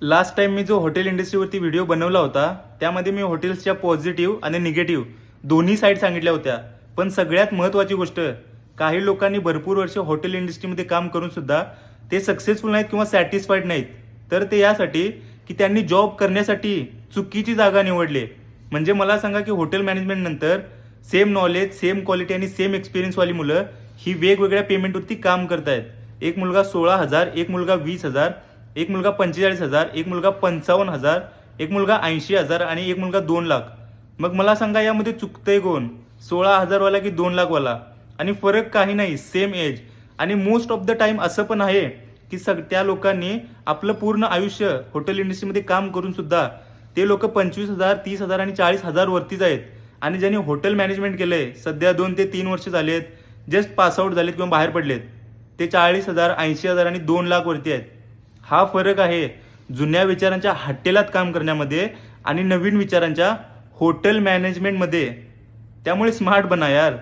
Last time मी जो hotel इंडस्ट्रीवरती video बनवला होता त्यामध्ये मी हॉटेल्सच्या पॉझिटिव्ह आणि निगेटिव्ह दोन्ही साईड सांगितल्या होत्या. पण सगळ्यात महत्त्वाची गोष्ट, काही लोकांनी भरपूर वर्ष हॉटेल इंडस्ट्रीमध्ये काम करून सुद्धा ते सक्सेसफुल नाहीत किंवा सॅटिस्फाईड नाहीत. तर ते यासाठी की त्यांनी जॉब करण्यासाठी चुकीची जागा निवडली. म्हणजे मला सांगा की हॉटेल मॅनेजमेंट नंतर सेम नॉलेज, सेम क्वालिटी आणि सेम एक्सपिरियन्सवाली मुलं ही वेगवेगळ्या पेमेंटवरती काम करतायत. एक मुलगा 16,000, एक मुलगा 20,000, एक मुलगा 45,000, एक मुलगा 55,000, एक मुलगा 80,000 आणि एक मुलगा 2,00,000. मग मला सांगा यामध्ये चुकतंय कोण? 16,000 वाला की 2,00,000 वाला? आणि फरक काही नाही, सेम एज. आणि मोस्ट ऑफ द टाइम असं पण आहे की त्या लोकांनी आपलं पूर्ण आयुष्य हॉटेल इंडस्ट्रीमध्ये काम करून सुद्धा ते लोक 25,000, 30,000 आणि 40,000 वरतीच आहेत. आणि ज्यांनी हॉटेल मॅनेजमेंट केलंय सध्या 2 ते 3 वर्ष झालेत, जस्ट पासआउट झालेत किंवा बाहेर पडलेत, ते 40,000, 80,000 आणि 2,00,000 वरती आहेत. हा फरक आहे जुन्या विचारांच्या हॉटेलात काम करण्यामध्ये आणि नवीन विचारांच्या हॉटेल मॅनेजमेंटमध्ये. त्यामुळे स्मार्ट बना यार.